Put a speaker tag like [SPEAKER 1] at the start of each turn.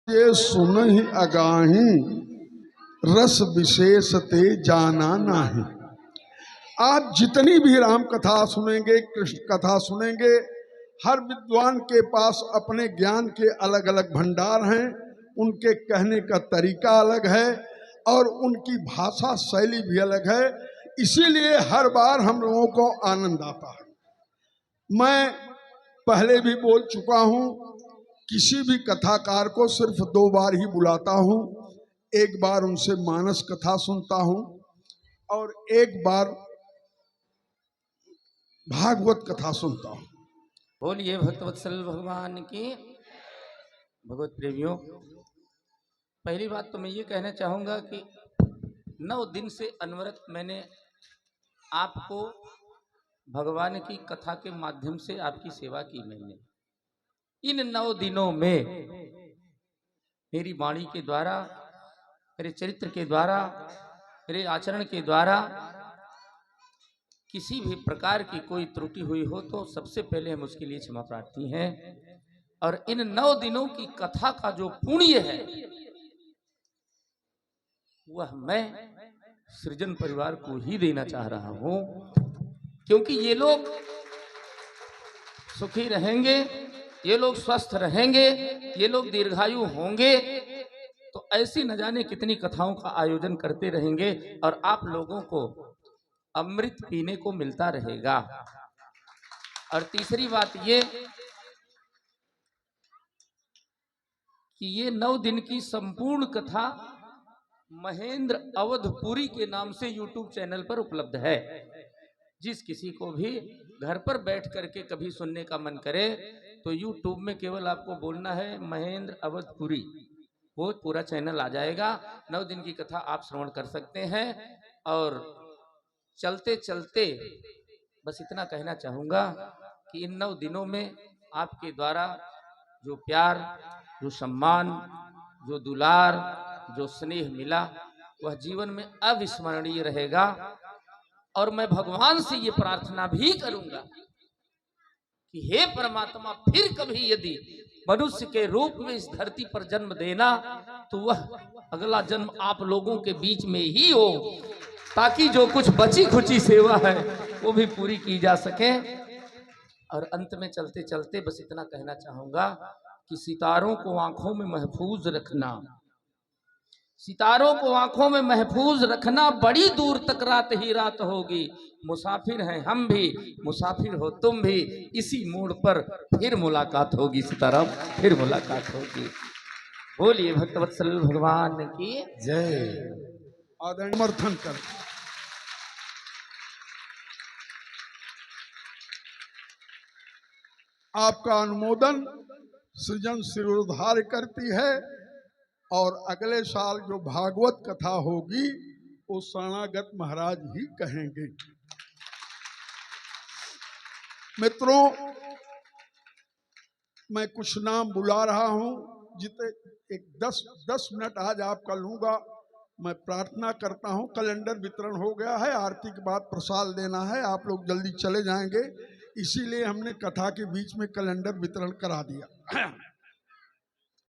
[SPEAKER 1] ये सुनहि अगाही रस विशेष ते जाना नाही। आप जितनी भी राम कथा सुनेंगे, कृष्ण कथा सुनेंगे, हर विद्वान के पास अपने ज्ञान के अलग अलग भंडार हैं, उनके कहने का तरीका अलग है और उनकी भाषा शैली भी अलग है। इसीलिए हर बार हम लोगों को आनंद आता है। मैं पहले भी बोल चुका हूं, किसी भी कथाकार को सिर्फ 2 बार ही बुलाता हूं। एक बार उनसे मानस कथा सुनता हूं और एक बार भागवत कथा सुनता हूं।
[SPEAKER 2] बोलिए भक्तवत्सल भगवान की। भगवत प्रेमियों, पहली बात तो मैं ये कहना चाहूँगा कि 9 दिन से अनवरत मैंने आपको भगवान की कथा के माध्यम से आपकी सेवा की। मैंने इन 9 दिनों में मेरी वाणी के द्वारा, मेरे चरित्र के द्वारा, मेरे आचरण के द्वारा किसी भी प्रकार की कोई त्रुटि हुई हो तो सबसे पहले हम उसके लिए क्षमा प्रार्थी हैं। और इन 9 दिनों की कथा का जो पुण्य है वह मैं सृजन परिवार को ही देना चाह रहा हूं, क्योंकि ये लोग सुखी रहेंगे, ये लोग स्वस्थ रहेंगे, ये लोग दीर्घायु होंगे तो ऐसी न जाने कितनी कथाओं का आयोजन करते रहेंगे और आप लोगों को अमृत पीने को मिलता रहेगा। और तीसरी बात ये कि ये 9 दिन की संपूर्ण कथा महेंद्र अवधपुरी के नाम से YouTube चैनल पर उपलब्ध है। जिस किसी को भी घर पर बैठ करके कभी सुनने का मन करे तो YouTube में केवल आपको बोलना है महेंद्र अवधपुरी, वो पूरा चैनल आ जाएगा। 9 दिन की कथा आप श्रवण कर सकते हैं। और चलते चलते बस इतना कहना चाहूँगा कि इन 9 दिनों में आपके द्वारा जो प्यार, जो सम्मान, जो दुलार, जो स्नेह मिला वह जीवन में अविस्मरणीय रहेगा। और मैं भगवान से ये प्रार्थना भी करूंगा कि हे परमात्मा, फिर कभी यदि मनुष्य के रूप में इस धरती पर जन्म देना तो वह अगला जन्म आप लोगों के बीच में ही हो, ताकि जो कुछ बची खुची सेवा है वो भी पूरी की जा सके। और अंत में चलते चलते बस इतना कहना चाहूंगा कि सितारों को आंखों में महफूज रखना, सितारों को आंखों में महफूज रखना, बड़ी दूर तक रात ही रात होगी। मुसाफिर हैं हम भी, मुसाफिर हो तुम भी, इसी मोड़ पर फिर मुलाकात होगी सितारा, फिर मुलाकात होगी। बोलिए भक्तवत्सल भगवान की जय।
[SPEAKER 1] समर्थन कर आपका अनुमोदन सृजन सिरोधार्य करती है। और अगले साल जो भागवत कथा होगी वो शरणागत महाराज ही कहेंगे। मित्रों, मैं कुछ नाम बुला रहा हूं, जितने एक 10 मिनट आज आपका लूंगा। मैं प्रार्थना करता हूं, कैलेंडर वितरण हो गया है, आरती के बाद प्रसाद देना है, आप लोग जल्दी चले जाएंगे, इसीलिए हमने कथा के बीच में कैलेंडर वितरण करा दिया।